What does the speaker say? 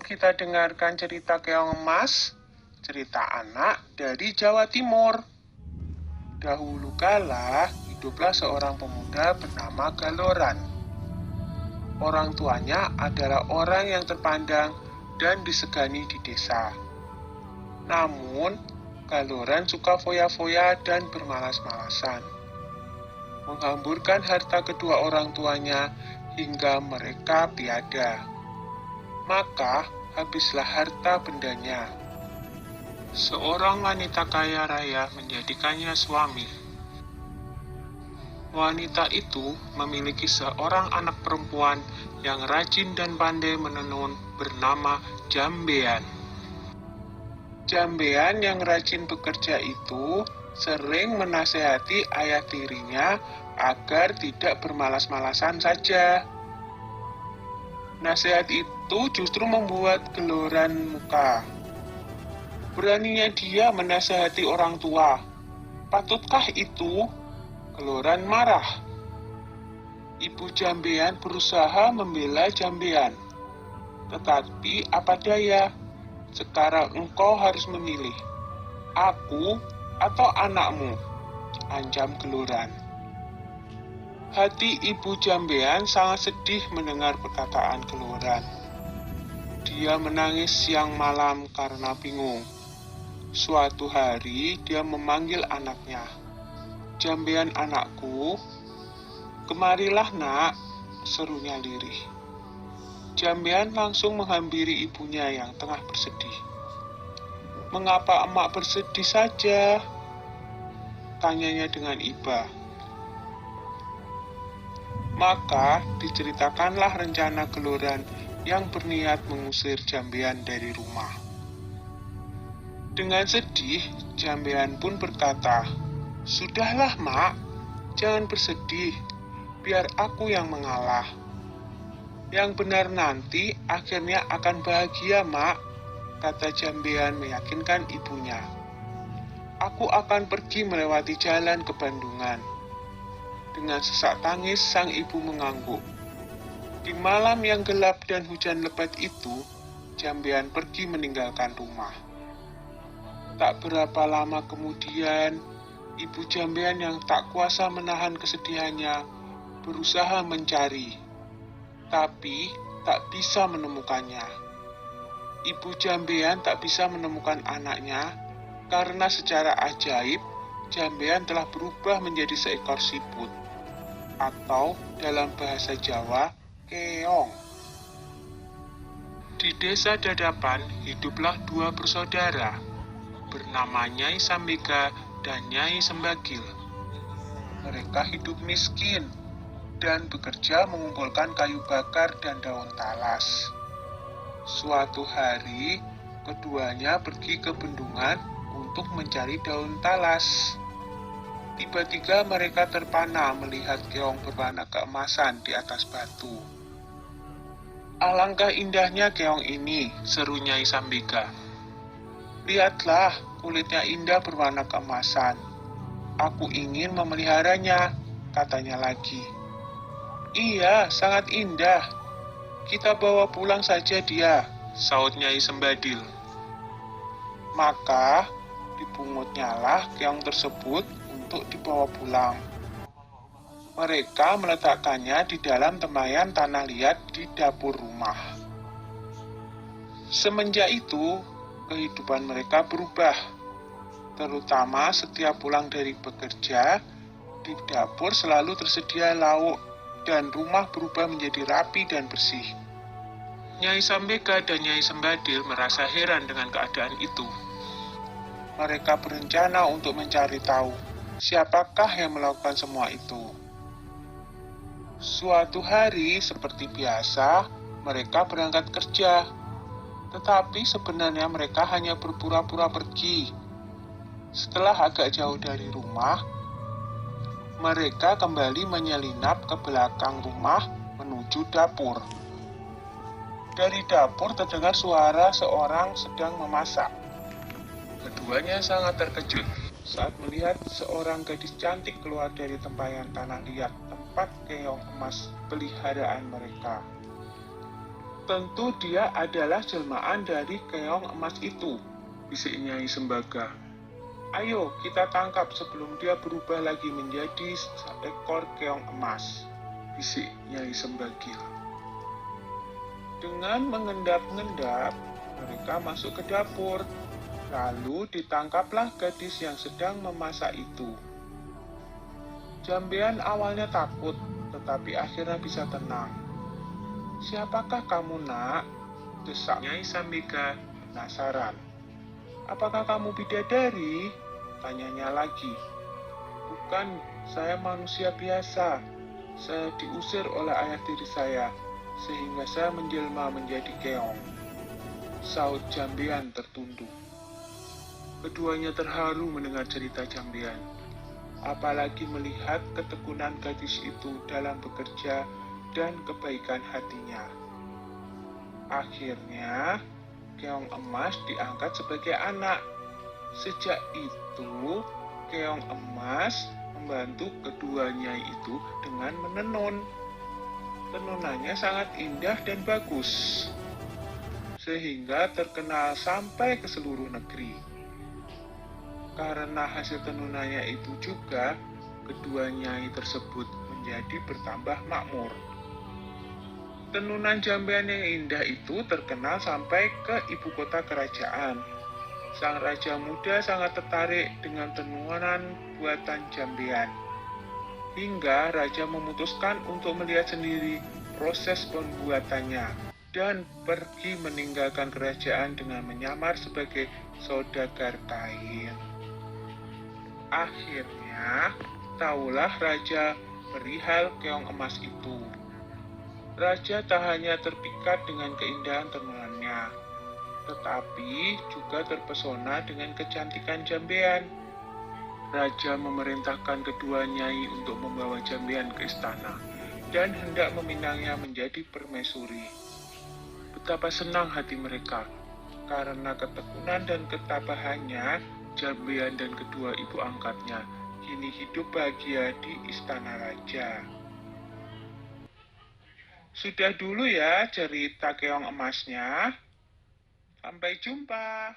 kita dengarkan cerita Keong Emas, cerita anak dari Jawa Timur. Dahulu kala, hiduplah seorang pemuda bernama Galoran. Orang tuanya adalah orang yang terpandang dan disegani di desa. Namun, Galoran suka foya-foya dan bermalas-malasan, menghamburkan harta kedua orang tuanya hingga mereka tiada. Maka habislah harta bendanya. Seorang wanita kaya raya menjadikannya suami. Wanita itu memiliki seorang anak perempuan yang rajin dan pandai menenun bernama Jambean. Jambean yang rajin bekerja itu sering menasehati ayah tirinya agar tidak bermalas-malasan saja. Nasihat itu justru membuat Galoran muka. Beraninya dia menasehati orang tua. Patutkah itu? Galoran marah. Ibu Jambean berusaha membela Jambean. Tetapi apa daya? Sekarang engkau harus memilih. Aku atau anakmu? Ancam Galoran. Hati ibu Jambean sangat sedih mendengar perkataan Galoran. Dia menangis siang malam karena bingung. Suatu hari dia memanggil anaknya. Jambean anakku, kemarilah nak, serunya lirih. Jambean langsung menghampiri ibunya yang tengah bersedih. Mengapa emak bersedih saja? Tanyanya dengan iba. Maka diceritakanlah rencana Galoran yang berniat mengusir Jambean dari rumah. Dengan sedih, Jambean pun berkata, "Sudahlah, Mak, jangan bersedih, biar aku yang mengalah. Yang benar nanti akhirnya akan bahagia, Mak," kata Jambean meyakinkan ibunya. "Aku akan pergi melewati jalan ke Bandungan." Dengan sesak tangis, sang ibu mengangguk. Di malam yang gelap dan hujan lebat itu, Jambean pergi meninggalkan rumah. Tak berapa lama kemudian, ibu Jambean yang tak kuasa menahan kesedihannya berusaha mencari, tapi tak bisa menemukannya. Ibu Jambean tak bisa menemukan anaknya karena secara ajaib Jambean telah berubah menjadi seekor siput, atau dalam bahasa Jawa, keong. Di desa Dadapan hiduplah dua bersaudara, bernama Nyai Sambega dan Nyai Sembagil. Mereka hidup miskin dan bekerja mengumpulkan kayu bakar dan daun talas. Suatu hari, keduanya pergi ke bendungan untuk mencari daun talas. Tiba-tiba mereka terpana melihat keong berwarna keemasan di atas batu. "Alangkah indahnya keong ini," seru Nyai Sambega. "Lihatlah, kulitnya indah berwarna keemasan. Aku ingin memeliharanya," katanya lagi. "Iya, sangat indah. Kita bawa pulang saja dia," saut Nyai Sembadil. Maka dipungutnyalah keong tersebut untuk dibawa pulang. Mereka meletakkannya di dalam tempayan tanah liat di dapur rumah. Semenjak itu, kehidupan mereka berubah. Terutama setiap pulang dari bekerja, di dapur selalu tersedia lauk dan rumah berubah menjadi rapi dan bersih. Nyai Sambega dan Nyai Sembadil merasa heran dengan keadaan itu. Mereka berencana untuk mencari tahu siapakah yang melakukan semua itu. Suatu hari, seperti biasa, mereka berangkat kerja. Tetapi sebenarnya mereka hanya berpura-pura pergi. Setelah agak jauh dari rumah, mereka kembali menyelinap ke belakang rumah menuju dapur. Dari dapur terdengar suara seorang sedang memasak. Keduanya sangat terkejut saat melihat seorang gadis cantik keluar dari tempayan tanah liat tempat keong emas peliharaan mereka. Tentu dia adalah jelmaan dari keong emas itu, bisik Nyai Sembaga. Ayo kita tangkap sebelum dia berubah lagi menjadi seekor keong emas, bisik Nyai Sembagil. Dengan mengendap-endap, mereka masuk ke dapur. Lalu ditangkaplah gadis yang sedang memasak itu. Jambean awalnya takut, tetapi akhirnya bisa tenang. "Siapakah kamu, nak?" desak Nyai Sambika penasaran. "Apakah kamu bidadari?" tanyanya lagi. "Bukan, saya manusia biasa. Saya diusir oleh ayah tiri saya, sehingga saya menjelma menjadi keong," saut Jambean tertunduk. Keduanya terharu mendengar cerita Jambean, apalagi melihat ketekunan gadis itu dalam bekerja dan kebaikan hatinya. Akhirnya, keong emas diangkat sebagai anak. Sejak itu, keong emas membantu kedua nyai itu dengan menenun. Tenunannya sangat indah dan bagus, sehingga terkenal sampai ke seluruh negeri. Karena hasil tenunannya itu juga, kedua nyai tersebut menjadi bertambah makmur. Tenunan Jambean yang indah itu terkenal sampai ke ibu kota kerajaan. Sang raja muda sangat tertarik dengan tenunan buatan Jambean. Hingga raja memutuskan untuk melihat sendiri proses pembuatannya dan pergi meninggalkan kerajaan dengan menyamar sebagai saudagar kain. Akhirnya, tahulah raja perihal keong emas itu. Raja tak hanya terpikat dengan keindahan tenunannya, tetapi juga terpesona dengan kecantikan Jambean. Raja memerintahkan kedua nyai untuk membawa Jambean ke istana dan hendak meminangnya menjadi permaisuri. Betapa senang hati mereka, karena ketekunan dan ketabahannya, Jambean dan kedua ibu angkatnya kini hidup bahagia di istana raja. Sudah dulu ya cerita keong emasnya. Sampai jumpa.